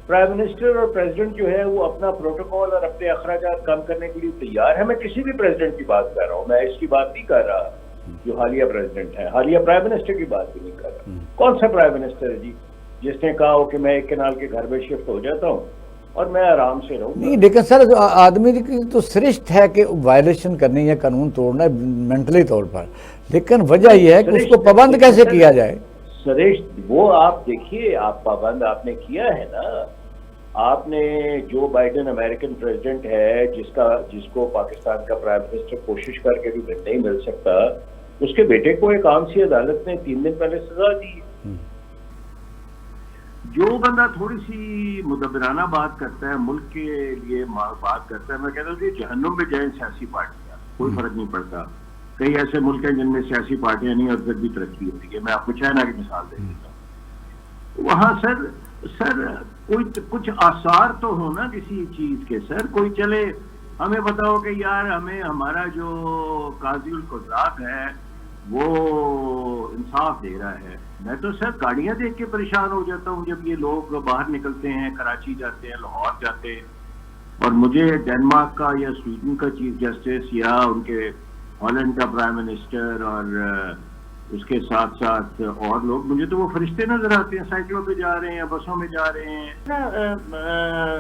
Prime minister اور president جو ہے وہ اپنا پروٹوکول اور اپنے اخراجات کم کرنے کے لیے تیار ہے. میں کسی بھی پریزیڈنٹ کی بات کر رہا ہوں, میں اس کی بات نہیں کر رہا جو حالیہ پریزیڈنٹ ہے, حالیہ پرائم منسٹر کی بات بھی نہیں کر رہا. کون سا پرائم منسٹر ہے جی جس نے کہا ہو کہ میں ایک کنال کے گھر میں شفٹ ہو جاتا ہوں اور میں آرام سے رہوں گا؟ نہیں لیکن سر آدمی کی تو سرشت ہے کہ وائلیشن کرنی یا قانون توڑنا ہے مینٹلی طور پر, لیکن وجہ یہ ہے کہ اس کو پابند کیسے کیا جائے. سریش وہ آپ دیکھیے, آپ پابند آپ نے کیا ہے نا. آپ نے جو بائیڈن امریکن پریزیڈنٹ ہے جس کو پاکستان کا پرائم منسٹر کوشش کر کے بھی نہیں مل سکتا, اس کے بیٹے کو ایک عام سی عدالت نے 3 دن پہلے سزا دی. جو بندہ تھوڑی سی مدبرانہ بات کرتا ہے, ملک کے لیے بات کرتا ہے, میں کہتا ہوں کہ جہنم میں جائیں سیاسی پارٹیاں, کوئی فرق نہیں پڑتا. کئی ایسے ملک ہیں جن میں سیاسی پارٹیاں نہیں اور پھر بھی ترقی ہوتی ہے. میں آپ کو چائنا کی مثال دے دیتا ہوں. وہاں سر کوئی کچھ آثار تو ہو نا کسی چیز کے. سر کوئی چلے ہمیں بتاؤ کہ یار ہمیں ہمارا جو قاضی القضات ہے وہ انصاف دے رہا ہے. میں تو سر گاڑیاں دیکھ کے پریشان ہو جاتا ہوں جب یہ لوگ باہر نکلتے ہیں, کراچی جاتے ہیں, لاہور جاتے ہیں, اور مجھے ڈینمارک کا یا سویڈن کا چیف جسٹس یا ان کے ہالینڈ کا پرائم منسٹر اور اس کے ساتھ ساتھ اور لوگ, مجھے تو وہ فرشتے نظر آتے ہیں, سائیکلوں پہ جا رہے ہیں, بسوں میں جا رہے ہیں.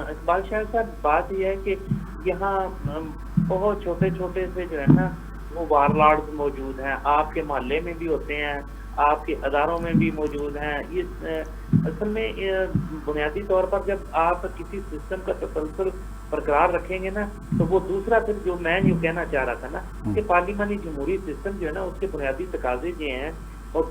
اقبال شاہ صاحب بات یہ ہے کہ یہاں بہت چھوٹے چھوٹے سے جو ہے نا وہ وارلارڈز موجود ہیں, آپ کے محلے میں بھی ہوتے ہیں, آپ کے اداروں میں بھی موجود ہیں. یہ اصل میں بنیادی طور پر جب آپ کسی سسٹم کا تسلسل برقرار رکھیں گے نا تو وہ دوسرا پھر جو میں یوں کہنا چاہ رہا تھا نا کہ پارلیمانی جمہوری سسٹم جو ہے نا اس کے بنیادی تقاضے یہ ہیں, اور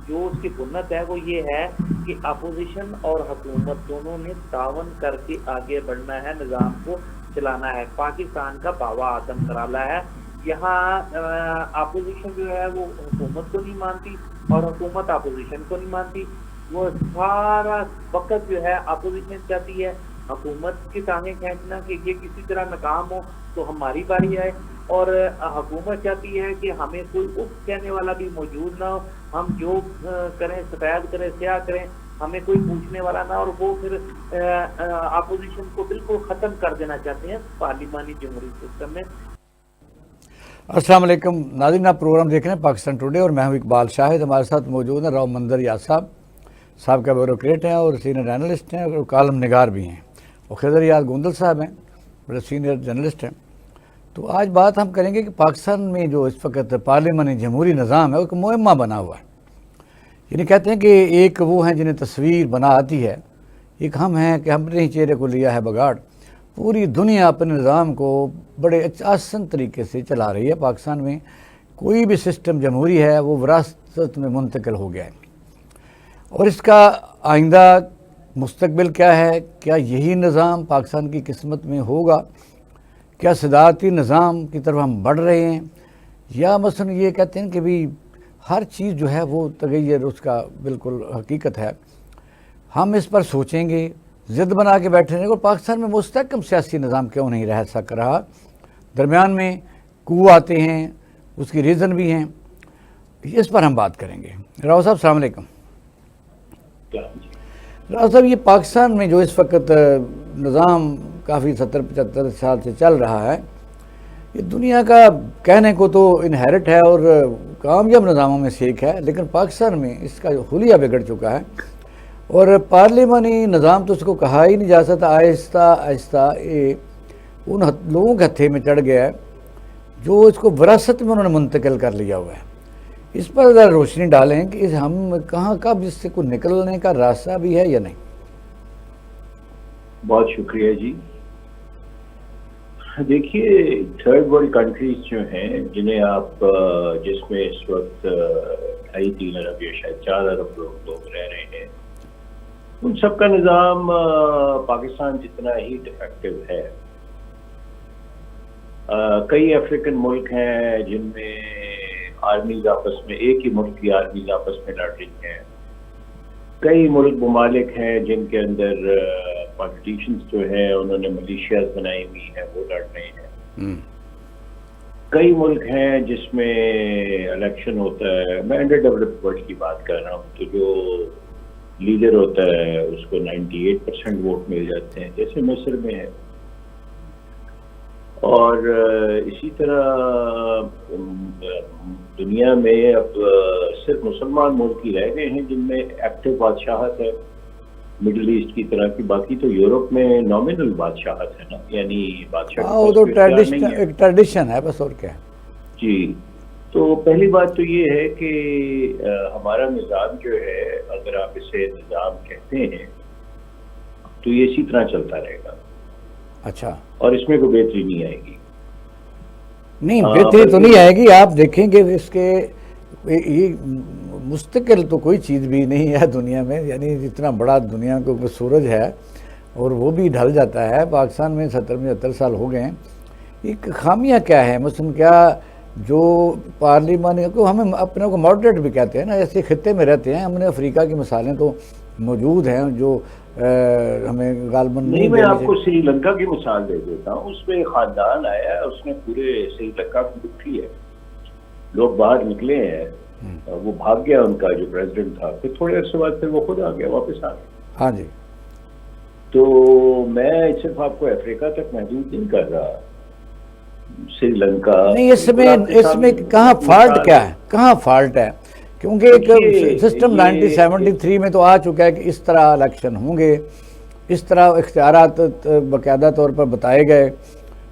جو اس کی بنیاد ہے وہ یہ ہے کہ اپوزیشن اور حکومت دونوں نے تعاون کر کے آگے بڑھنا ہے, نظام کو چلانا ہے. پاکستان کا باوا آدم کرالا ہے. یہاں اپوزیشن جو ہے وہ حکومت کو نہیں مانتی اور حکومت اپوزیشن کو نہیں مانتی. وہ سارا وقت جو ہے اپوزیشن چاہتی ہے حکومت کی ٹانگیں کھینچنا کہ یہ کسی طرح ناکام ہو تو ہماری باری آئے, اور حکومت چاہتی ہے کہ ہمیں کوئی اف کہنے والا بھی موجود نہ ہو, ہم جو کریں سفید کریں سیاہ کریں ہمیں کوئی پوچھنے والا نہ. اور وہ پھر اپوزیشن کو بالکل ختم کر دینا چاہتے ہیں پارلیمانی جمہوری سسٹم میں. السلام علیکم ناظرین, آپ پروگرام دیکھ رہے ہیں پاکستان ٹوڈے اور میں ہوں اقبال شاہد. ہمارے ساتھ موجود ہیں راؤ منظر یاد صاحب کا بیوروکریٹ ہیں اور سینئر اینالسٹ ہیں اور کالم نگار بھی ہیں, اور خضر یاد گوندل صاحب ہیں, بڑے سینئر جرنلسٹ ہیں. تو آج بات ہم کریں گے کہ پاکستان میں جو اس وقت پارلیمانی جمہوری نظام ہے وہ ایک معمہ بنا ہوا ہے. یعنی کہتے ہیں کہ ایک وہ ہیں جنہیں تصویر بنا آتی ہے, ایک ہم ہیں کہ ہم نے ہی چہرے کو لیا ہے بگاڑ. پوری دنیا اپنے نظام کو بڑے آسان طریقے سے چلا رہی ہے. پاکستان میں کوئی بھی سسٹم جمہوری ہے وہ وراثت میں منتقل ہو گیا ہے, اور اس کا آئندہ مستقبل کیا ہے؟ کیا یہی نظام پاکستان کی قسمت میں ہوگا؟ کیا صدارتی نظام کی طرف ہم بڑھ رہے ہیں, یا مثلا یہ کہتے ہیں کہ بھی ہر چیز جو ہے وہ تغیر اس کا بالکل حقیقت ہے. ہم اس پر سوچیں گے, ضد بنا کے بیٹھے رہیں گے. اور پاکستان میں مستحکم سیاسی نظام کیوں نہیں رہ سک رہا؟ درمیان میں کو آتے ہیں, اس کی ریزن بھی ہیں, اس پر ہم بات کریں گے. راؤ صاحب السلام علیکم. راؤ صاحب, یہ پاکستان میں جو اس وقت نظام کافی 70-75 سال سے چل رہا ہے, یہ دنیا کا کہنے کو تو انہیرٹ ہے اور کامیاب نظاموں میں سے ایک ہے, لیکن پاکستان میں اس کا حلیہ بگڑ چکا ہے, اور پارلیمانی نظام تو اس کو کہا ہی نہیں جا سکتا. آہستہ آہستہ یہ ان لوگوں کے ہتھے میں چڑھ گیا ہے جو اس کو وراثت میں انہوں نے منتقل کر لیا ہوا ہے. اس پر ذرا روشنی ڈالیں کہ ہم کہاں کب اس سے کوئی نکلنے کا راستہ بھی ہے یا نہیں. بہت شکریہ جی. دیکھیے, تھرڈ ورلڈ کنٹریز جو ہیں جنہیں آپ جس میں اس وقت 2.5-3 ارب یا شاید 4 ارب لوگ رہ رہے ہیں, ان سب کا نظام پاکستان جتنا ہی ڈیفیکٹو ہے. کئی افریقن ملک ہیں جن میں آرمیز آپس میں, ایک ہی ملک کی آرمیز آپس میں لڑ رہی ہیں. کئی ملک ممالک ہیں جن کے اندر پالیٹیشنز جو ہیں انہوں نے ملیشیاز بنائی ہوئی ہیں, وہ لڑ رہے ہیں. کئی ملک ہیں جس میں الیکشن ہوتا ہے. میں انڈر ڈیولپڈ ورلڈ کی بات کر رہا ہوں, تو جو لیڈر ہوتا ہے اس کو 98% ووٹ مل جاتے ہیں جیسے مصر میں ہے. اور اسی طرح دنیا میں اب صرف مسلمان ملک ہی رہ گئے ہیں جن میں ایکٹیو بادشاہت ہے مڈل ایسٹ کی طرح کی. باقی تو یورپ میں نامنل بادشاہت ہے نا, یعنی بادشاہ وہ تو ایک ٹریڈیشن ہے بس, اور کیا ہے. جی, تو پہلی بات تو یہ ہے کہ ہمارا نظام جو ہے, اگر آپ اسے نظام کہتے ہیں تو یہ اسی طرح چلتا رہے گا. اچھا, اور اس میں کوئی بہتری نہیں آئے گی. نہیں بہتری تو نہیں آئے گی. آپ دیکھیں گے اس کے یہ مستقل تو کوئی چیز بھی نہیں ہے دنیا میں, یعنی جتنا بڑا دنیا کے اوپر سورج ہے اور وہ بھی ڈھل جاتا ہے. پاکستان میں 70-75 سال ہو گئے ہیں. ایک خامیاں کیا ہے مثلاً, کیا جو پارلیمان کو ہمیں اپنے کو ماڈریٹ بھی کہتے ہیں نا, ایسے خطے میں رہتے ہیں. ہم نے افریقہ کی مثالیں تو موجود ہیں جو ہمیں غالباً نہیں. میں آپ کو سری لنکا کی مثال دے دیتا ہوں. اس میں خاندان آیا ہے, اس نے پورے سری لنکا کو لوٹی ہے. لوگ باہر نکلے ہیں, وہ بھاگ گیا ان کا جو پریزیڈنٹ تھا, پھر تھوڑے عرصے بعد پھر وہ خود آ گیا, واپس آ گیا. ہاں جی. تو میں صرف آپ کو افریقہ تک محدود نہیں کر رہا, سری لنکا نہیں. اس میں کہاں فالٹ کیا ہے, کہاں فالٹ ہے؟ کیونکہ ایک سسٹم 1973 میں تو آ چکا ہے کہ اس طرح الیکشن ہوں گے, اس طرح اختیارات باقاعدہ طور پر بتائے گئے.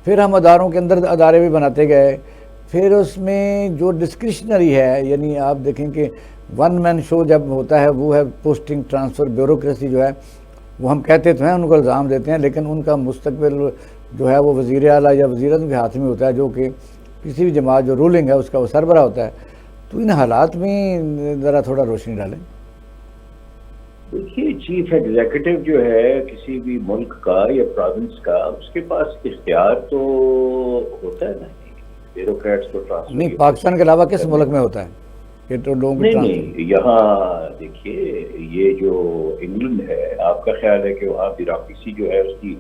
پھر ہم اداروں کے اندر ادارے بھی بناتے گئے. پھر اس میں جو ڈسکرشنری ہے, یعنی آپ دیکھیں کہ ون مین شو جب ہوتا ہے وہ ہے پوسٹنگ ٹرانسفر بیوروکریسی جو ہے, وہ ہم کہتے تو ہیں, ان کو الزام دیتے ہیں, لیکن ان کا مستقبل جو ہے وہ وزیر اعلیٰ یا وزیر اعظم کے ہاتھ میں ہوتا ہے, جو کہ کسی بھی جماعت جو رولنگ ہے اس کا وہ سربراہ ہوتا ہے. تو ان حالات میں ذرا تھوڑا روشنی ڈالیں. دیکھیے, چیف ایگزیکٹو جو ہے کسی بھی ملک کا یا پروونس کا, اس کے پاس اختیار تو ہوتا ہے نا, بیوروکریٹس کو ٹرانسفر. نہیں, پاکستان کے علاوہ کس ملک میں ہوتا ہے کہ تو لوگوں کی نہیں, یہاں دیکھیے یہ جو انگلینڈ ہے, آپ کا خیال ہے کہ وہاں بیوروکریسی جو ہے اس کی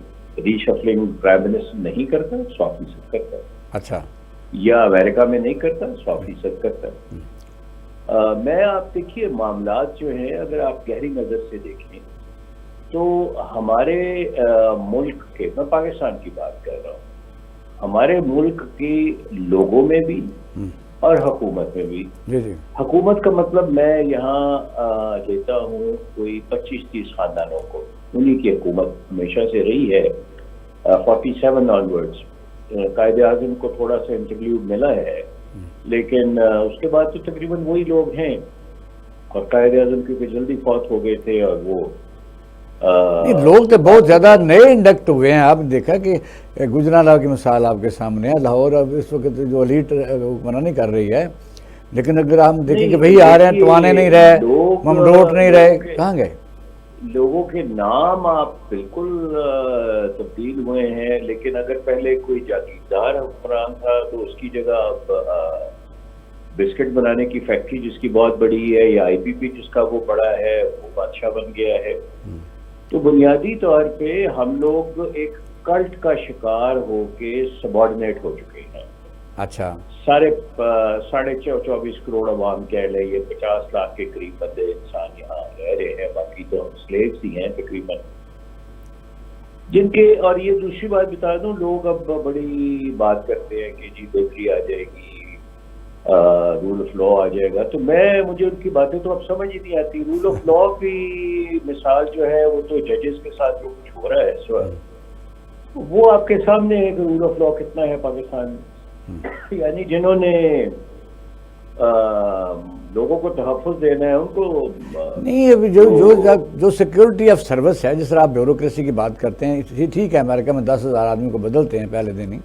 ریشفلنگ پرائم منسٹر نہیں کرتا, 100% کرتا ہے. اچھا. یا امریکہ میں نہیں کرتا, 100% کرتا ہے. میں آپ دیکھیے معاملات جو ہیں اگر آپ گہری نظر سے دیکھیں تو ہمارے ملک کے, میں پاکستان کی بات کر رہا ہوں, ہمارے ملک کے لوگوں میں بھی اور حکومت میں بھی. جی جی. حکومت کا مطلب میں یہاں لیتا ہوں کوئی 25-30 خاندانوں کو, انہی کی حکومت ہمیشہ سے رہی ہے 47 آنورڈز. قائد اعظم کو تھوڑا سا انٹرلیوڈ ملا ہے, لیکن اس کے بعد تو تقریباً وہی لوگ ہیں. اور قائد اعظم کیونکہ جلدی فوت ہو گئے تھے, اور وہ لوگ تو بہت زیادہ نئے انڈکٹ ہوئے ہیں. آپ نے دیکھا کہ گجرانوالہ کی مثال آپ کے سامنے ہے. لاہور اب اس وقت جو ایلیٹ منع نہیں کر رہی ہے, لیکن اگر ہم دیکھیں کہ بھئی آ رہے ہیں, توانے نہیں رہے, ممڈوٹ نہیں رہے, کہاں گئے؟ لوگوں کے نام آپ بالکل تبدیل ہوئے ہیں, لیکن اگر پہلے کوئی جاگیردار حکمران تھا تو اس کی جگہ اب بسکٹ بنانے کی فیکٹری جس کی بہت بڑی ہے, یا آئی پی پی جس کا وہ بڑا ہے, وہ بادشاہ بن گیا ہے. تو بنیادی طور پہ ہم لوگ ایک کلٹ کا شکار ہو کے سبارڈینیٹ ہو چکے ہیں. اچھا. سارے 24.5 کروڑ عوام کہہ لیں, یہ 50 لاکھ کے قریب بندے انسان یہاں رہ رہے ہیں, باقی تو ہم سلیوز ہی ہیں تقریباً, جن کے. اور یہ دوسری بات بتا دوں, لوگ اب بڑی بات کرتے ہیں کہ جی بہتری آ جائے گی, رول آف لا آ جائے گا. تو مجھے ان کی باتیں تو اب سمجھ ہی نہیں آتی. رول آف لا کی مثال جو ہے وہ تو ججز کے ساتھ جو کچھ ہو رہا ہے اس وقت, وہ آپ کے سامنے ہے کہ رول آف لا کتنا ہے پاکستان میں. یعنی جنہوں نے لوگوں کو تحفظ دینا ہے ان کو نہیں. جو سیکیورٹی آف سروس ہے, جس طرح آپ بیوروکریسی کی بات کرتے ہیں, ٹھیک ہے امریکہ میں 10,000 آدمی کو بدلتے ہیں پہلے دن ہی,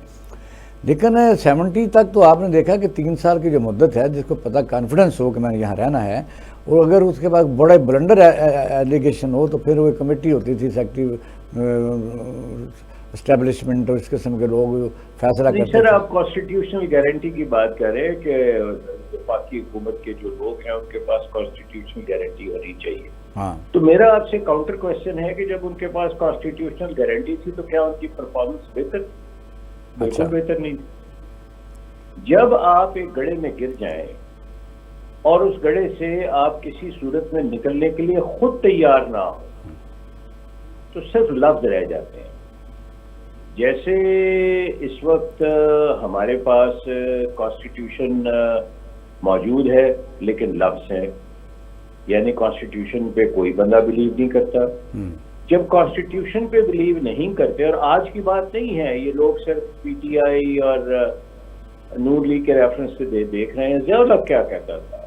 لیکن 70 تک تو آپ نے دیکھا کہ 3 سال کی جو مدت ہے, جس کو پتہ کانفیڈنس ہو کہ میں نے یہاں رہنا ہے, اور اگر اس کے بعد بڑے بلنڈر ایلیگیشن ہو تو پھر وہ کمیٹی ہوتی تھی سیکٹری اسٹیبلشمنٹ, اور اس قسم کے لوگ فیصلہ کرتے تھے. سر آپ کانسٹیٹیوشنل گارنٹی کی بات کر رہے ہیں کہ وفاقی حکومت کے جو لوگ ہیں ان کے پاس کانسٹیٹیوشنل گارنٹی ہونی چاہیے. ہاں. تو میرا آپ سے کاؤنٹر کوشچن ہے کہ جب ان کے پاس کانسٹیٹیوشنل گارنٹی تھی تو کیا ان کی پرفارمنس بہتر؟ بالکل بہتر نہیں. جب آپ ایک گڑھے میں گر جائیں اور اس گڑھے سے آپ کسی صورت میں نکلنے کے لیے خود تیار نہ ہو تو صرف لفظ رہ جاتے ہیں. جیسے اس وقت ہمارے پاس کانسٹیٹیوشن موجود ہے لیکن لفظ ہے, یعنی کانسٹیٹیوشن پہ کوئی بندہ بلیو نہیں کرتا. جب کانسٹیٹیوشن پہ بلیو نہیں کرتے, اور آج کی بات نہیں ہے, یہ لوگ صرف پی ٹی آئی اور نون لیگ کے ریفرنس سے دیکھ رہے ہیں. ضیاء الحق کیا کہتا تھا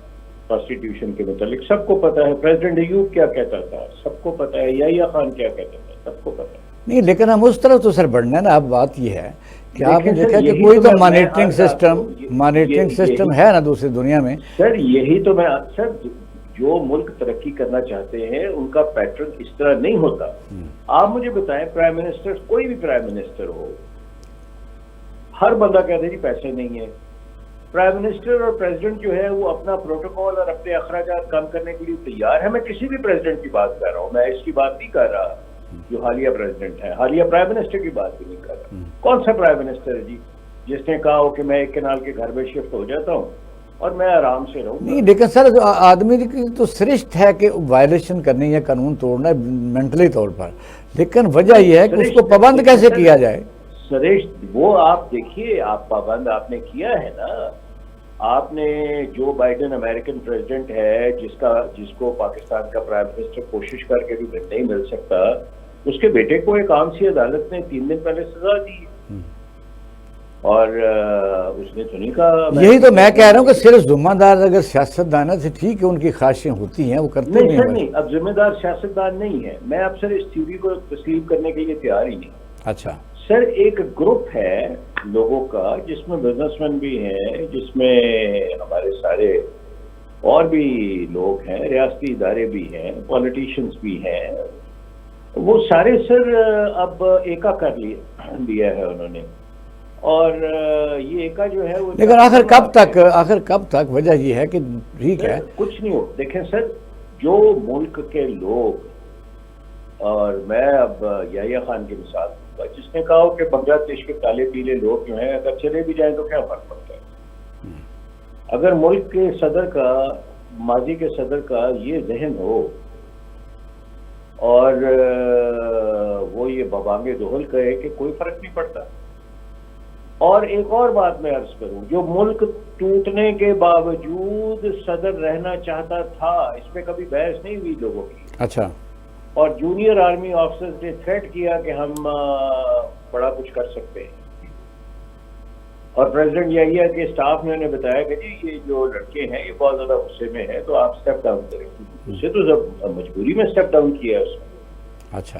کانسٹیٹیوشن کے متعلق سب کو پتا ہے, پریزیڈنٹ ایوب کیا کہتا تھا سب کو پتا ہے, یحییٰ خان کیا کہتا تھا سب کو پتا ہے. نہیں لیکن ہم اس طرف تو سر بڑھنا ہے نا. اب بات یہ ہے کہ آپ نے دیکھیں دیکھا سر، کہ یہی کوئی تو تو میں مانیٹرنگ سسٹم ہے نا دوسری دنیا میں. سر یہی تو میں سر, جو ملک ترقی کرنا چاہتے ہیں ان کا پیٹرن اس طرح نہیں ہوتا. آپ مجھے بتائیں, پرائم منسٹر, کوئی بھی پرائم منسٹر ہو, ہر بندہ کہتے ہیں جی پیسے نہیں ہیں. پرائم منسٹر اور پریزیڈنٹ جو ہے وہ اپنا پروٹوکول اور اپنے اخراجات کم کرنے کے لیے تیار ہے. میں کسی بھی پریزیڈنٹ کی بات کر رہا ہوں, میں اس کی بات نہیں کر رہا جو حالیہ پریزیڈنٹ ہے, حالیہ پرائم منسٹر کی بات بھی نہیں کر رہا. کون سا پرائم منسٹر ہے جی جس نے کہا ہو کہ میں ایک کنال کے گھر میں شفٹ ہو جاتا ہوں اور میں آرام سے رہوں گا؟ نہیں لیکن سر آدمی کی تو سرشت ہے کہ وائلیشن کرنی یا قانون توڑنا ہے مینٹلی طور پر, لیکن وجہ یہ ہے کہ اس کو پابند کیسے کیا جائے. سرشت وہ آپ دیکھیے, آپ پابند آپ نے کیا ہے نا. آپ نے جو بائیڈن امریکن پریزیڈنٹ ہے جس کو پاکستان کا پرائم منسٹر کوشش کر کے بھی نہیں مل سکتا, اس کے بیٹے کو ایک عام سی عدالت نے 3 دن پہلے سزا دی اور اس نے تو نہیں کہا. یہی تو میں کہہ رہا ہوں کہ صرف ذمہ دار اگر سیاستدان سے ٹھیک ہے, ان کی خواہشیں ہوتی ہیں وہ کرتے نہیں سر نہیں, اب ذمہ دار سیاستدان نہیں ہے. میں اب سر اس تھیوری کو تسلیم کرنے کے لیے تیار ہی نہیں. اچھا سر ایک گروپ ہے لوگوں کا جس میں بزنس مین بھی ہیں, جس میں ہمارے سارے اور بھی لوگ ہیں, ریاستی ادارے بھی ہیں, پولیٹیشینز بھی ہیں, وہ سارے سر اب ایکا کر لیا ہے انہوں نے. اور یہ ایکا جو ہے وہ, لیکن آخر کب تک وجہ یہ ہے کہ ٹھیک ہے کچھ نہیں ہو. دیکھیں سر, جو ملک کے لوگ, اور میں اب یحییٰ خان کی مثال دوں گا جس نے کہا ہو کہ بنگلہ دیش کے کالے پیلے لوگ جو ہیں اگر چلے بھی جائیں تو کیا فرق پڑتا ہے. اگر ملک کے صدر کا, ماضی کے صدر کا یہ ذہن ہو اور وہ یہ ببانگ دہل کہے کہ کوئی فرق نہیں پڑتا. اور ایک اور بات میں عرض کروں, جو ملک ٹوٹنے کے باوجود صدر رہنا چاہتا تھا, اس پہ کبھی بحث نہیں ہوئی لوگوں کی. اچھا, اور جونیئر آرمی آفیسرز نے تھریٹ کیا کہ ہم بڑا کچھ کر سکتے ہیں, اور پریزیڈنٹ یحییٰ کے اسٹاف نے انہیں بتایا کہ جی یہ جو لڑکے ہیں یہ بہت زیادہ غصے میں ہیں تو آپ اسٹیپ ڈاؤن کریں. اسے تو سب مجبوری میں اسٹیپ ڈاؤن کیا ہے اس نے. اچھا,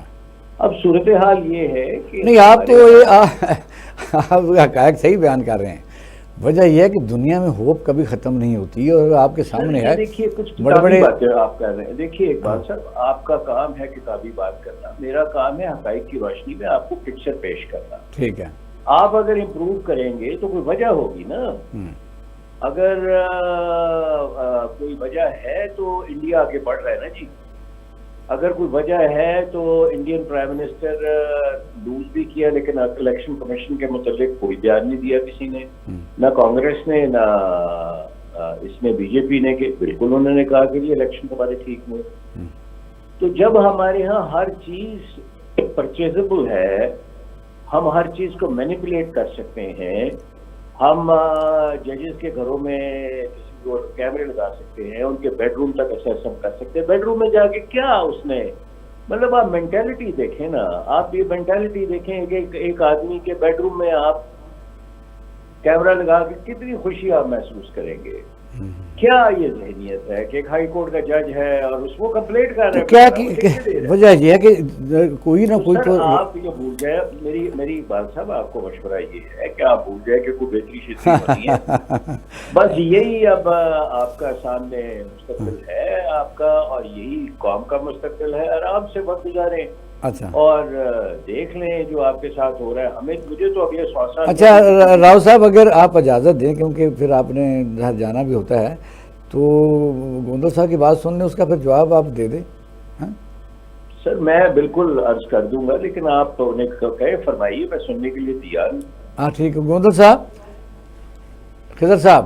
اب صورتحال یہ ہے کہ نہیں آپ تو آپ حقائق صحیح بیان کر رہے ہیں. وجہ یہ ہے کہ دنیا میں ہوپ کبھی ختم نہیں ہوتی اور آپ کے سامنے ہے. دیکھیے کچھ کتابی باتیں آپ کر رہے ہیں. دیکھیے ایک بات سر, آپ کا کام ہے کتابی بات کرنا, میرا کام ہے حقائق کی روشنی میں آپ کو پکچر پیش کرنا. ٹھیک ہے, آپ اگر امپروو کریں گے تو کوئی وجہ ہوگی نا. اگر کوئی وجہ ہے تو انڈیا آگے بڑھ رہا ہے نا جی. اگر کوئی وجہ ہے تو انڈین پرائم منسٹر لوز بھی کیا, لیکن الیکشن کمیشن کے متعلق کوئی بیان نہیں دیا کسی نے, نہ کانگریس نے نہ اس میں بی جے پی نے, کہ بالکل انہوں نے کہا کہ یہ الیکشن ہمارے ٹھیک نہیں. تو جب ہمارے ہاں ہر چیز پرچیزبل ہے, ہم ہر چیز کو مینیپولیٹ کر سکتے ہیں, ہم ججز کے گھروں میں کیمرے لگا سکتے ہیں, ان کے بیڈ روم تک اسیس کر سکتے ہیں. بیڈ روم میں جا کے کیا اس میں, مطلب آپ مینٹیلٹی دیکھیں نا, آپ یہ مینٹیلٹی دیکھیں کہ ایک آدمی کے بیڈ روم میں آپ کیمرہ لگا کے کتنی خوشی آپ محسوس کریں گے. کیا یہ ذہنیت ہے کہ ایک ہائی کورٹ کا جج ہے اور اس کو کمپلینٹ کر رہے ہیں. کیا وجہ یہ ہے کہ کوئی نہ کوئی تو آپ یہ بھول جائے, میری بات صاحب آپ کو مشورہ یہ ہے کہ آپ بھول جائے کہ کوئی بہتری شیتری بنی ہے. بس یہی اب آپ کا سامنے مستقبل ہے آپ کا, اور یہی قوم کا مستقبل ہے. آرام سے وقت گزاریں. اچھا, اور دیکھ لیں جو آپ کے ساتھ ہو رہا ہے. مجھے تو اگلے 100 سال. اچھا راؤ صاحب, اگر آپ اجازت دیں, کیونکہ پھر آپ نے جانا بھی ہوتا ہے, تو گوندل صاحب کی بات سن لیں, اس کا پھر جواب آپ دے دیں. سر میں بالکل عرض کر دوں گا, لیکن آپ انہیں کہے فرمائیے, میں سننے کے لیے تیار ہوں. ہاں ٹھیک ہے. گوندل صاحب, خضر صاحب,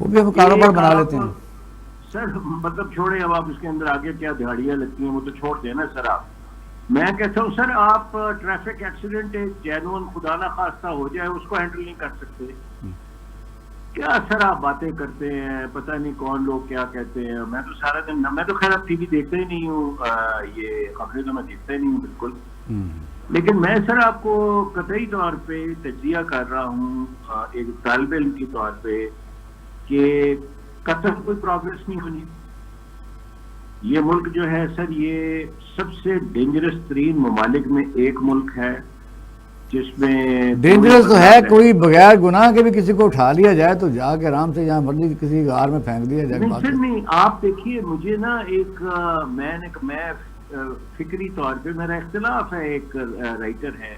وہ بھی ہم کاروبار بنا لیتے ہیں. سر مطلب چھوڑیں اب آپ اس کے اندر آگے کیا دہاڑیاں لگتی ہیں وہ تو چھوڑ دیں نا سر. آپ میں کہتا ہوں سر آپ ٹریفک ایکسیڈنٹ ایک جینون خدا نہ خواستہ ہو جائے اس کو ہینڈل نہیں کر سکتے. کیا سر آپ باتیں کرتے ہیں, پتہ نہیں کون لوگ کیا کہتے ہیں. میں تو سارا دن, میں تو خیر اب ٹی وی دیکھتا ہی نہیں ہوں, یہ خبریں تو میں دیکھتا ہی نہیں ہوں بالکل. لیکن میں سر آپ کو قطعی طور پہ تجزیہ کر رہا ہوں ایک طالب علم کی طور پہ کہ قطعاً کوئی پروگریس نہیں ہونی. یہ ملک جو ہے سر یہ سب سے ڈینجرس ترین ممالک میں ایک ملک ہے جس میں ڈینجرس تو ہے, کوئی بغیر گناہ کے بھی کسی کو اٹھا لیا جائے تو جا کے آرام سے جہاں مرضی کسی غار میں پھینک دیا جائے. نہیں سر نہیں, آپ دیکھیے مجھے نا ایک میں فکری طور پہ میرا اختلاف ہے, ایک رائٹر ہے,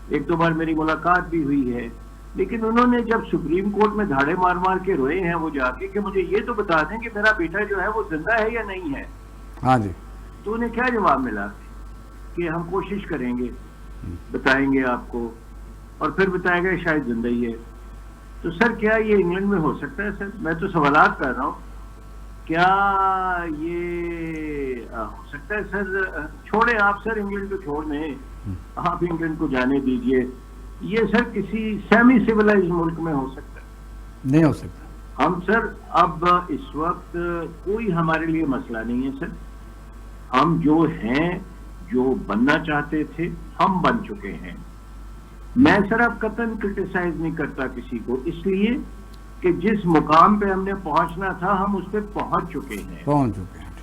ایک دو بار میری ملاقات بھی ہوئی ہے, لیکن انہوں نے جب سپریم کورٹ میں دھاڑے مار مار کے روئے ہیں وہ جا کے کہ مجھے یہ تو بتا دیں کہ میرا بیٹا جو ہے وہ زندہ ہے یا نہیں ہے. ہاں جی. تو انہیں کیا جواب ملا کہ ہم کوشش کریں گے, بتائیں گے آپ کو, اور پھر بتائے گا شاید زندہ ہی ہے. تو سر کیا یہ انگلینڈ میں ہو سکتا ہے سر؟ میں تو سوالات کر رہا ہوں, کیا یہ ہو سکتا ہے سر؟ چھوڑیں آپ سر انگلینڈ کو چھوڑ دیں, آپ انگلینڈ کو جانے دیجئے. یہ سر کسی سیمی سیولائز ملک میں ہو سکتا ہے؟ نہیں ہو سکتا. ہم سر اب اس وقت کوئی ہمارے لیے مسئلہ نہیں ہے سر. ہم جو ہیں, جو بننا چاہتے تھے ہم بن چکے ہیں. میں سر اب قطعاً کرٹیسائز نہیں کرتا کسی کو, اس لیے کہ جس مقام پہ ہم نے پہنچنا تھا ہم اس پہ پہنچ چکے ہیں.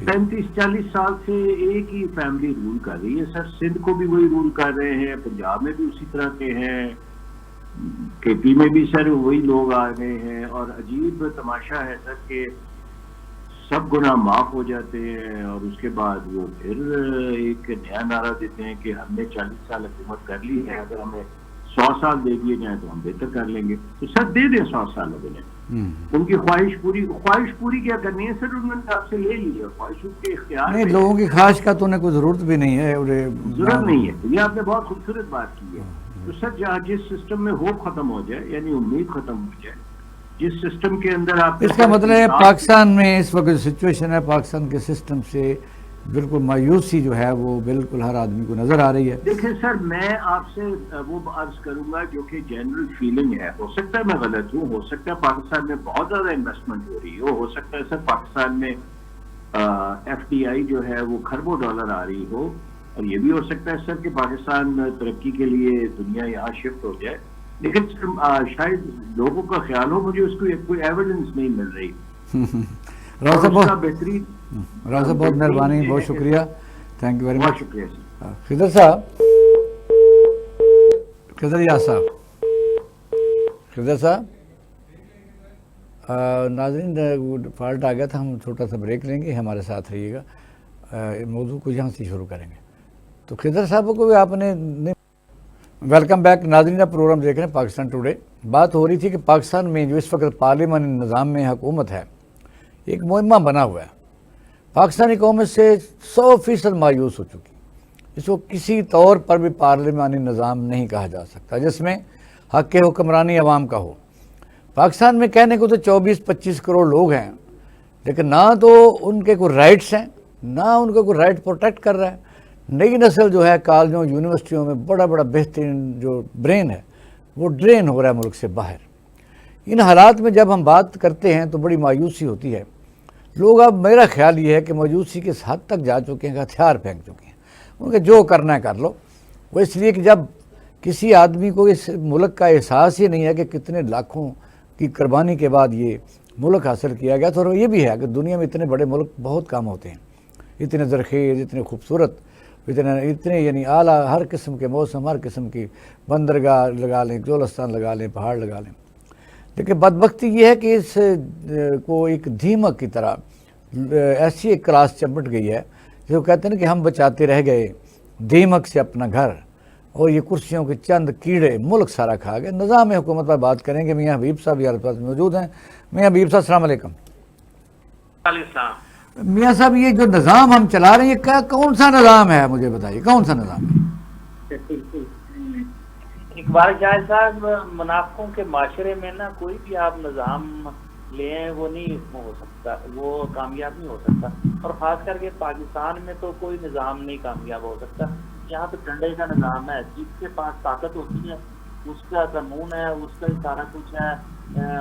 35-40 سال سے ایک ہی فیملی رول کر رہی ہے سر. سندھ کو بھی وہی رول کر رہے ہیں, پنجاب میں بھی اسی طرح کے ہیں, کے پی میں بھی سر وہی لوگ آ گئے ہیں. اور عجیب تماشا ہے سر کہ سب گناہ معاف ہو جاتے ہیں اور اس کے بعد وہ پھر ایک نیا نعرہ دیتے ہیں کہ ہم نے 40 سال حکومت کر لی ہے, اگر ہمیں 100 سال دے دیے جائیں تو ہم بہتر کر لیں گے. تو سر دے دیں 100 سال اب انہیں. ان کی خواہش پوری کیا کرنی ہے سر؟ انہوں نے آپ سے لے لی ہے, خواہش کے اختیار نہیں. لوگوں کی خواہش کا تو انہیں کوئی ضرورت بھی نہیں ہے, ضرورت نہیں ہے. یہ آپ نے بہت خوبصورت بات کی ہے. تو سر جہاں جس سسٹم میں ہوپ ختم ہو جائے, یعنی امید ختم ہو جائے, جس سسٹم کے اندر آپ, اس کا مطلب ہے پاکستان میں اس وقت سچویشن ہے, پاکستان کے سسٹم سے بالکل مایوسی جو ہے وہ بالکل ہر آدمی کو نظر آ رہی ہے. دیکھیں سر میں آپ سے وہ عرض کروں گا جو کہ جنرل فیلنگ ہے. ہو سکتا ہے میں غلط ہوں, ہو سکتا ہے پاکستان میں بہت زیادہ انویسٹمنٹ ہو رہی ہو سکتا ہے سر پاکستان میں ایف ڈی آئی جو ہے وہ کھربوں ڈالر آ رہی ہو, اور یہ بھی ہو سکتا ہے سر کہ پاکستان ترقی کے لیے دنیا یہاں شفٹ ہو جائے. لیکن شاید لوگوں کا خیال ہو, مجھے اس کو کوئی ایویڈنس نہیں مل رہی. راؤ صاحب بہترین, راؤ صاحب بہت مہربانی, بہت شکریہ, تھینک یو ویری مچ. شکریہ سر. خضر صاحب, خضر یاس صاحب, خضر صاحب, ناظرین فالٹ آ گیا تھا, ہم چھوٹا سا بریک لیں گے, ہمارے ساتھ رہیے گا, موضوع کو یہاں سے شروع کریں گے. تو خضر صاحب کو بھی آپ نے ویلکم بیک. ناظرین پروگرام دیکھ رہے ہیں پاکستان ٹوڈے. بات ہو رہی تھی کہ پاکستان میں جو اس وقت پارلیمانی نظام میں حکومت ہے, ایک مہمہ بنا ہوا ہے. پاکستانی قوم اس سے 100% مایوس ہو چکی. اس کو کسی طور پر بھی پارلیمانی نظام نہیں کہا جا سکتا جس میں حق حکمرانی عوام کا ہو. پاکستان میں کہنے کو تو 24-25 کروڑ لوگ ہیں, لیکن نہ تو ان کے کوئی رائٹس ہیں, نہ ان کو کوئی رائٹ پروٹیکٹ کر رہا ہے. نئی نسل جو ہے کالجوں یونیورسٹیوں میں بڑا بہترین جو برین ہے وہ ڈرین ہو رہا ہے ملک سے باہر. ان حالات میں جب ہم بات کرتے ہیں تو بڑی مایوسی ہوتی ہے. لوگ اب میرا خیال یہ ہے کہ مایوسی کے اس حد تک جا چکے ہیں کہ ہتھیار پھینک چکے ہیں. ان کے جو کرنا ہے کر لو. وہ اس لیے کہ جب کسی آدمی کو اس ملک کا احساس ہی نہیں ہے کہ کتنے لاکھوں کی قربانی کے بعد یہ ملک حاصل کیا گیا, تو یہ بھی ہے کہ دنیا میں اتنے بڑے ملک بہت کم ہوتے ہیں, اتنے زرخیز, اتنے خوبصورت, اتنے یعنی اعلیٰ ہر قسم کے موسم, ہر قسم کی بندرگاہ لگا لیں, گولستان لگا لیں, پہاڑ لگا لیں. لیکن بدبختی یہ ہے کہ اس کو ایک دھیمک کی طرح ایسی ایک کلاس چمٹ گئی ہے جو کہتے ہیں کہ ہم بچاتے رہ گئے دیمک سے اپنا گھر, اور یہ کرسیوں کے چند کیڑے ملک سارا کھا گئے. نظام حکومت پر بات کریں گے. میاں حبیب صاحب ہمارے پاس موجود ہیں. میاں حبیب صاحب السلام علیکم. میاں صاحب یہ جو نظام ہم چلا رہے ہیں یہ کون سا نظام ہے, مجھے بتائیے کون سا نظام ہے؟ اقبال شاہ صاحب, منافقوں کے معاشرے میں نا کوئی بھی آپ نظام لے آئیں وہ نہیں ہو سکتا، وہ کامیاب نہیں ہو سکتا. اور خاص کر کے پاکستان میں تو کوئی نظام نہیں کامیاب ہو سکتا. یہاں پہ ڈنڈے کا نظام ہے، جس کے پاس طاقت ہوتی ہے اس کا قانون ہے، اس کا سارا کچھ ہے،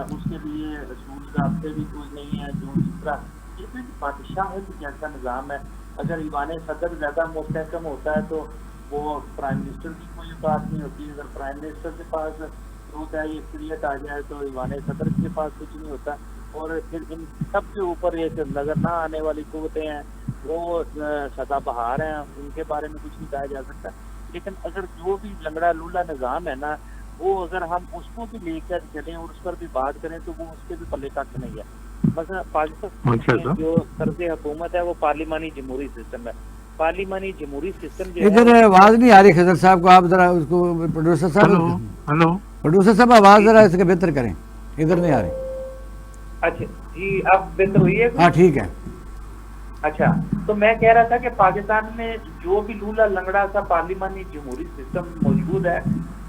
اس کے لیے اصول ضابطے بھی کچھ نہیں ہے. جو جس طرح بادشاہ ہے جیسا نظام ہے، اگر ایوان صدر زیادہ مستحکم ہوتا ہے تو وہ پرائم منسٹر کی کوئی بات نہیں ہوتی. اگر پرائم منسٹر کے پاس روت ہے اکثریت آ جائے تو ایوان صدر کے پاس کچھ نہیں ہوتا. اور پھر ان سب کے اوپر ایک نظر نہ آنے والی قوتیں ہیں، وہ سدا بہار ہیں، ان کے بارے میں کچھ نہیں کہا جا سکتا. لیکن اگر جو بھی لنگڑا لولا نظام ہے نا، وہ اگر ہم اس کو بھی لے کر چلیں اور اس پر بھی بات کریں تو وہ اس کے بھی پلے تک نہیں ہے. مثلا پاکستان میں جو طرز حکومت ہے وہ پارلیمانی جمہوری سسٹم ہے. پارلیمانی جمہوری سسٹم جو ادھر آواز نہیں آ رہی خضر صاحب کو، آپ ذرا اس کو پروڈیوسر صاحب، ہلو پروڈیوسر صاحب آواز ذرا اس کے بہتر کریں، ادھر نہیں آ رہی. اچھا جی اب بہتر ہوئی ہے. ہاں ٹھیک ہے. اچھا تو میں کہہ رہا تھا کہ پاکستان میں جو بھی لولا لنگڑا سا پارلیمانی جمہوری سسٹم موجود ہے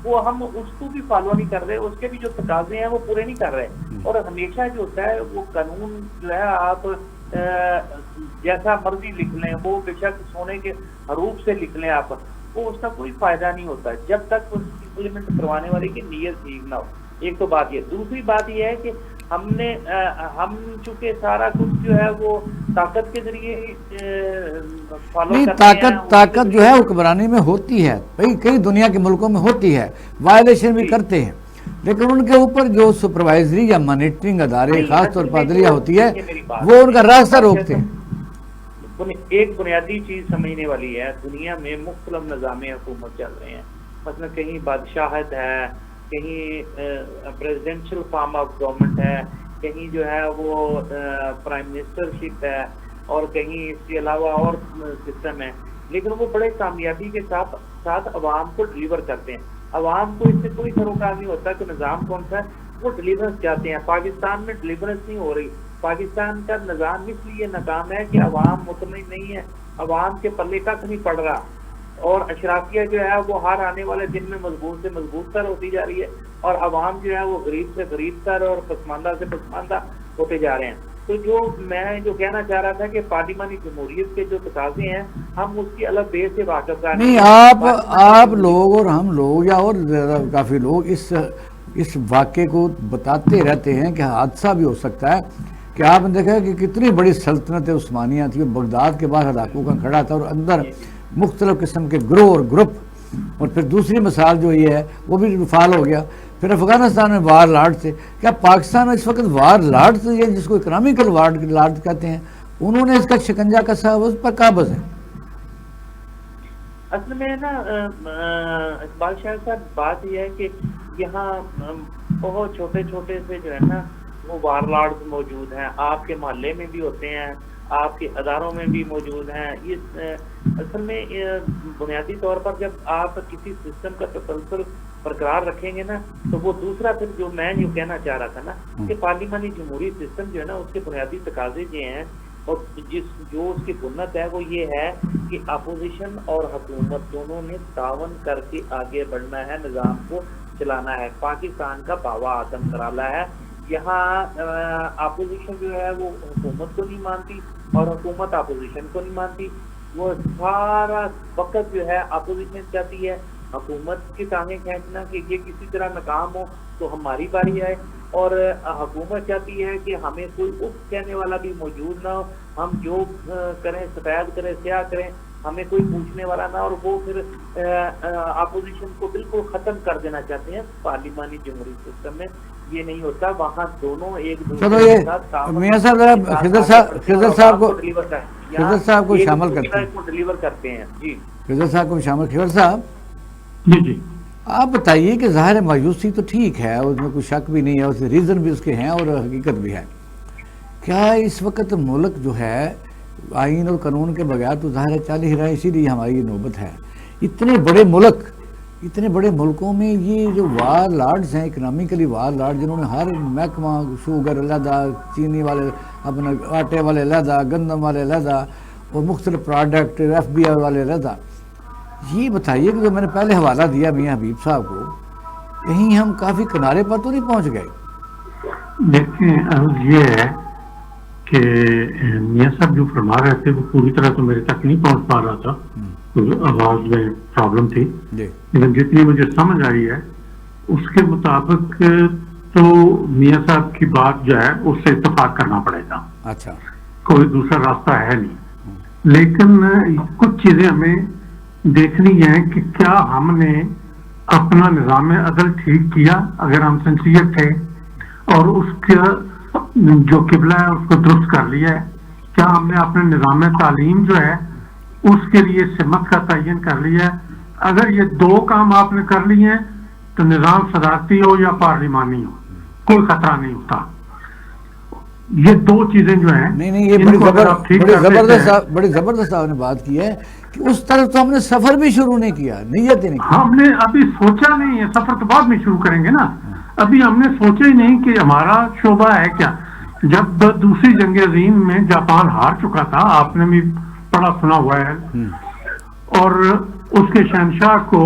وہ ہم اس کو بھی فالو نہیں کر رہے، اس کے بھی جو تقاضے ہیں وہ پورے نہیں کر رہے. اور ہمیشہ جو ہوتا ہے وہ قانون جو ہے آپ جیسا مرضی لکھ لیں، وہ بے شک سونے کے حروف سے لکھ لیں آپ، وہ اس کا کوئی فائدہ نہیں ہوتا جب تک اس امپلیمنٹ کروانے والے کی نیت ٹھیک نہ ہو. ایک تو بات یہ. دوسری بات یہ ہے کہ ہم چونکہ سارا کچھ جو ہے وہ طاقت کے ذریعے فالو نہیں، کرتے ہیں. طاقت جو ہے حکمرانی میں ہوتی ہے، کئی دنیا کے ملکوں میں ہوتی ہے، وائلیشن بھی کرتے ہیں، لیکن ان کے اوپر جو سپروائزری یا مانیٹرنگ ادارے خاص طور پر عدلیہ ہوتی ہے وہ ان کا راستہ روکتے ہیں. ایک بنیادی چیز سمجھنے والی ہے، دنیا میں مختلف نظام حکومت چل رہے ہیں. مثلا کہیں بادشاہت ہے، کہیں پریزیڈنشل فارم آف گورنمنٹ ہے، کہیں جو ہے وہ پرائم منسٹر شپ ہے، اور کہیں اس کے علاوہ اور سسٹم ہے. لیکن وہ بڑے کامیابی کے ساتھ عوام کو ڈلیور کرتے ہیں. عوام کو اس سے کوئی سروکار نہیں ہوتا کہ نظام کون سا ہے، وہ ڈلیورنس چاہتے ہیں. پاکستان میں ڈلیورنس نہیں ہو رہی. پاکستان کا نظام اس لیے ناکام ہے کہ عوام مطمئن نہیں ہے، عوام کے پلے تک نہیں پڑ رہا، اور اشرافیہ جو ہے وہ ہر آنے والے دن میں مضبوط سے مضبوط تر ہوتی جا رہی ہے، اور عوام جو ہے وہ غریب سے غریب تر اور پسماندہ سے پسماندہ ہوتے جا رہے ہیں. تو جو میں کہنا چاہ رہا تھا کہ پارلیمانی جمہوریت کے جو تقاضے ہیں ہم اس کی الگ بے سے واقف ہیں. نہیں، آپ لوگ اور ہم لوگ یا اور کافی لوگ اس واقعے کو بتاتے رہتے ہیں کہ حادثہ بھی ہو سکتا ہے. کہ آپ نے دیکھا کہ کتنی بڑی سلطنت عثمانیہ تھی، بغداد کے باہر ہلاکوں کا کھڑا تھا اور اندر مختلف قسم کے گروہ اور گروپ. اور پھر دوسری مثال جو یہ ہے وہ بھی فعال ہو گیا. پھر افغانستان میں وار لارڈ سے، کیا پاکستان میں اس وقت وار لارڈ سے، جس کو اکنامیکل وار لارڈ کہتے ہیں، انہوں نے اس کا شکنجہ کسا، اس پر قابض ہے؟ اصل میں نا اقبال شاہ صاحب بات یہ ہے کہ یہاں بہت چھوٹے چھوٹے سے جو ہے نا وہ وار لارڈ موجود ہیں. آپ کے محلے میں بھی ہوتے ہیں، آپ کے اداروں میں بھی موجود ہیں. اصل میں بنیادی طور پر جب آپ کسی سسٹم کا تسلسل برقرار رکھیں گے نا تو وہ دوسرا پھر جو میں یہ کہنا چاہ رہا تھا نا کہ پارلیمانی جمہوری سسٹم جو ہے نا اس کے بنیادی تقاضے یہ ہیں، اور جو اس کی بنیاد ہے وہ یہ ہے کہ اپوزیشن اور حکومت دونوں نے تعاون کر کے آگے بڑھنا ہے، نظام کو چلانا ہے. پاکستان کا باوا آدم کرالا ہے. یہاں اپوزیشن جو ہے وہ حکومت کو نہیں مانتی اور حکومت اپوزیشن کو نہیں مانتی. وہ سارا وقت جو ہے اپوزیشن چاہتی ہے حکومت کی ٹانگیں کھینچنا کہ یہ کسی طرح ناکام ہو تو ہماری باری آئے، اور حکومت چاہتی ہے کہ ہمیں کوئی اف کہنے والا بھی موجود نہ ہو، ہم جو کریں سفید کریں سیاہ کریں، ہمیں کوئی پوچھنے والا نہ. اور وہ پھر اپوزیشن کو بالکل ختم کر دینا چاہتے ہیں. پارلیمانی جمہوری سسٹم میں یہ نہیں ہوتا، وہاں دونوں ایک دوسرے کے ساتھ میاں صاحب ذرا خضر صاحب کو شامل کرتے ہیں، ڈلیور کرتے ہیں. جی خضر صاحب کو شامل. خضر صاحب جی آپ بتائیے کہ ظاہر مایوسی تو ٹھیک ہے، اس میں کوئی شک بھی نہیں ہے، اس ریزن بھی اس کے ہیں اور حقیقت بھی ہے. کیا اس وقت ملک جو ہے آئین اور قانون کے بغیر تو ظاہر چل ہی رہا ہے، اسی لیے ہماری یہ نوبت ہے. اتنے بڑے ملکوں میں یہ جو وار لارڈز ہیں، اکنامیکلی وار لارڈ، جنہوں نے ہر محکمہ شوگر علیحدہ، چینی والے اپنا آٹے والے علیحدہ، گندم والے علیحدہ، اور مختلف پروڈکٹ ایف بی آئی والے علیحدہ. یہ بتائیے کہ جو میں نے پہلے حوالہ دیا میاں حبیب صاحب کو، کہیں ہم کافی کنارے پر تو نہیں پہنچ گئے؟ دیکھیں اب یہ ہے کہ میاں صاحب جو فرما رہے تھے وہ پوری طرح تو میرے تک نہیں پہنچ پا رہا تھا، آواز میں پرابلم تھی، جی لیکن جتنی مجھے سمجھ آئی ہے اس کے مطابق تو میاں صاحب کی بات جو ہے اس سے اتفاق کرنا پڑے گا، اچھا کوئی دوسرا راستہ ہے نہیں۔ لیکن کچھ چیزیں ہمیں دیکھنی ہے کہ کیا ہم نے اپنا نظام عدل ٹھیک کیا، اگر ہم سنسیئر تھے اور اس کا جو قبلہ ہے اس کو درست کر لیا ہے، کیا ہم نے اپنے نظام تعلیم جو ہے اس کے لیے سمت کا تعین کر لیا ہے؟ اگر یہ دو کام آپ نے کر لیے ہیں تو نظام صدارتی ہو یا پارلیمانی ہو کوئی خطرہ نہیں ہوتا۔ یہ دو چیزیں جو ہیں نہیں نہیں، یہ ان کو اگر آپ ٹھیک کر دیتے ہیں، بڑی زبردست آپ نے بات کی ہے کہ اس طرف تو ہم نے سفر بھی شروع نہیں کیا، نیت ہی نہیں کی۔ ہم نے ابھی سوچا نہیں ہے، سفر تو بعد میں شروع کریں گے نا، ابھی ہم نے سوچا ہی نہیں کہ ہمارا شعبہ ہے کیا۔ جب دوسری جنگ عظیم میں جاپان ہار چکا تھا، آپ نے بھی پڑھا سنا ہوا ہے، اور اس کے شہنشاہ کو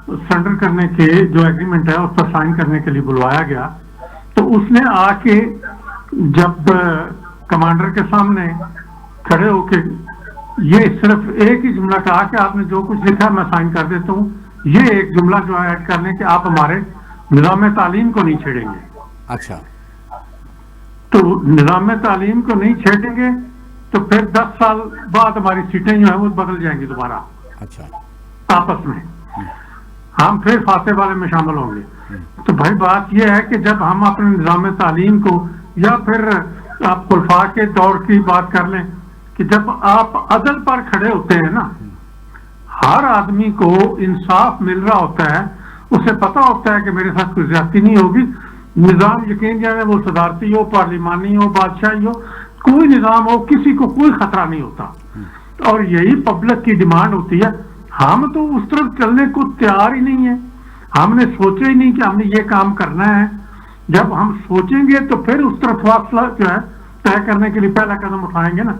سرنڈر کرنے کے جو ایگریمنٹ ہے اس پر سائن کرنے کے لیے بلوایا گیا، تو اس نے آ کے جب کمانڈر کے سامنے کھڑے ہو کے یہ صرف ایک ہی جملہ کہا کہ آپ نے جو کچھ لکھا میں سائن کر دیتا ہوں، یہ ایک جملہ جو ہے ایڈ کر لیں کہ آپ ہمارے نظام تعلیم کو نہیں چھیڑیں گے۔ اچھا، تو نظام تعلیم کو نہیں چھیڑیں گے تو پھر 10 سال بعد ہماری سیٹیں جو ہیں وہ بدل جائیں گی دوبارہ اچھا، آپس میں، ہم پھر فاتح والے میں شامل ہوں گے۔ تو بھائی بات یہ ہے کہ جب ہم اپنے نظام تعلیم کو، یا پھر آپ خلفاء کے دور کی بات کر لیں کہ جب آپ عدل پر کھڑے ہوتے ہیں نا، ہر آدمی کو انصاف مل رہا ہوتا ہے، اسے پتا ہوتا ہے کہ میرے ساتھ کوئی زیادتی نہیں ہوگی، نظام یقین جانے وہ صدارتی ہو، پارلیمانی ہو، بادشاہی ہو، کوئی نظام ہو، کسی کو کوئی خطرہ نہیں ہوتا، اور یہی پبلک کی ڈیمانڈ ہوتی ہے۔ ہم تو اس طرف چلنے کو تیار ہی نہیں ہے، ہم نے سوچا ہی نہیں کہ ہم نے یہ کام کرنا ہے۔ جب ہم سوچیں گے تو پھر اس طرف فاصلہ جو ہے طے کرنے کے لیے پہلا قدم اٹھائیں گے نا۔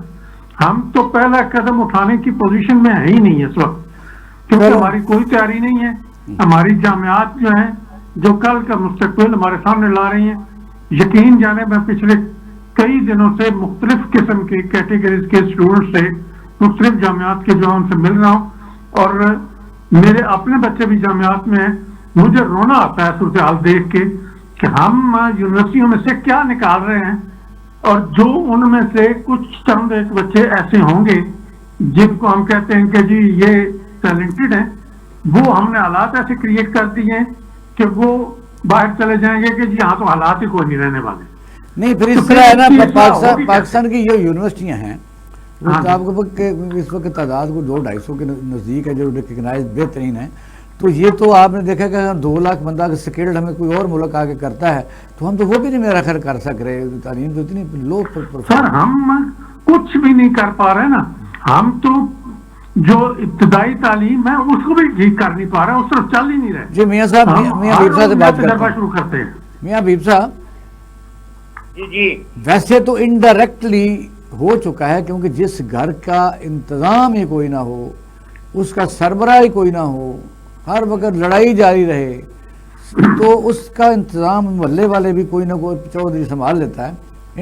ہم تو پہلا قدم اٹھانے کی پوزیشن میں ہے ہی نہیں اس وقت، کیونکہ ہماری کوئی تیاری نہیں ہے۔ ہماری جامعات جو ہیں جو کل کا مستقبل ہمارے سامنے لا رہی ہیں، یقین جانے میں پچھلے کئی دنوں سے مختلف قسم کے کیٹیگریز کے اسٹوڈنٹ سے مختلف جامعات کے جو ان سے مل رہا ہوں، اور میرے اپنے بچے بھی جامعات میں ہیں، مجھے رونا آتا ہے صورتحال دیکھ کے کہ ہم یونیورسٹیوں میں سے کیا نکال رہے ہیں، اور جو ان میں سے کچھ چند ایک بچے ایسے ہوں گے جن کو ہم کہتے ہیں کہ جی یہ ٹیلنٹڈ ہیں، وہ ہم نے حالات ایسے کریٹ کر دیے ہیں کہ وہ باہر چلے جائیں گے کہ جی ہاں تو حالات ہی کوئی نہیں رہنے والے۔ نہیں پھر اس طرح ہے نا، پاکستان کی جو یونیورسٹیاں ہیں وہ آپ کو اس وقت تعداد کو 200-250 کے نزدیک ہے جو ریکگنائز بہترین ہے، تو یہ تو آپ نے دیکھا کہ 2 لاکھ بندہ اگر سکیلڈ ہمیں کوئی اور ملک آگے کرتا ہے تو ہم تو وہ بھی نہیں میرا خیال کر سک رہے، تعلیم تو اتنی لو سر ہم کچھ بھی نہیں کر پا رہے نا، ہم تو جو ابتدائی تعلیم ہے اس کو بھی ٹھیک کر نہیں پا رہے، اس طرف چل ہی نہیں رہے۔ جی میاں صاحب، میاں حبیب صاحب سے بات شروع کرتے ہیں۔ میاں حبیب صاحب، جی ویسے تو انڈائریکٹلی ہو چکا ہے، کیونکہ جس گھر کا انتظام ہی کوئی نہ ہو، اس کا سربراہ ہی کوئی نہ ہو، ہر وقت لڑائی جاری رہے، تو اس کا انتظام محلے والے بھی کوئی نہ کوئی چودھری سنبھال لیتا ہے،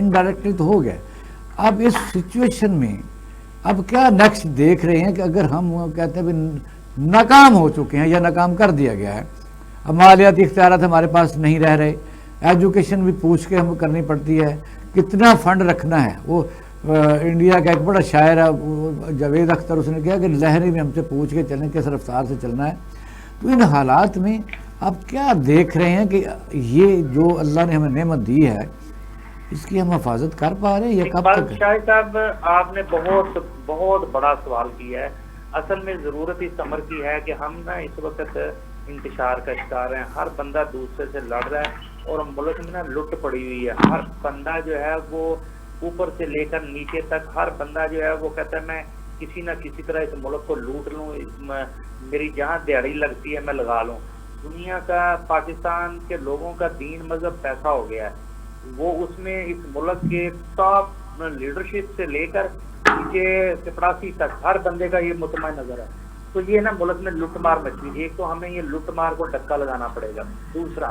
انڈائریکٹلی تو ہو گیا۔ اب اس سچویشن میں اب کیا نیکسٹ دیکھ رہے ہیں کہ اگر ہم کہتے ہیں ناکام ہو چکے ہیں یا ناکام کر دیا گیا ہے، اب مالیاتی اختیارات ہمارے پاس نہیں رہ رہے، ایجوکیشن بھی پوچھ کے ہم کرنی پڑتی ہے، کتنا فنڈ رکھنا ہے۔ وہ انڈیا کا ایک بڑا شاعر ہے جاوید اختر، اس نے کہا کہ لہری میں ہم سے پوچھ کے چلیں کس رفتار سے چلنا ہے۔ تو ان حالات میں آپ کیا دیکھ رہے ہیں کہ یہ جو اللہ نے ہمیں نعمت دی ہے اس کی ہم حفاظت کر پا رہے ہیں یا کب تک؟ شاہد صاحب آپ نے بہت بہت بڑا سوال کیا ہے۔ اصل میں ضرورت اس امر کی ہے کہ ہم نا اس وقت انتشار کا شکار ہیں، ہر بندہ دوسرے سے لڑ رہا ہے، اور ملک میں نا لٹ پڑی ہوئی ہے۔ ہر بندہ جو ہے وہ اوپر سے لے کر نیچے تک، ہر بندہ جو ہے وہ کہتا ہے میں کسی نہ کسی طرح اس ملک کو لوٹ لوں، میری جہاں دیہڑی لگتی ہے میں لگا لوں۔ دنیا کا، پاکستان کے لوگوں کا دین مذہب پیسہ ہو گیا ہے، وہ اس میں اس ملک کے ٹاپ لیڈرشپ سے لے کر نیچے چپڑاسی تک ہر بندے کا یہ مطمئن نظر ہے۔ تو یہ نا ملک میں لٹ مار مچی، ایک تو ہمیں یہ لٹ مار کو ڈکا لگانا پڑے گا، دوسرا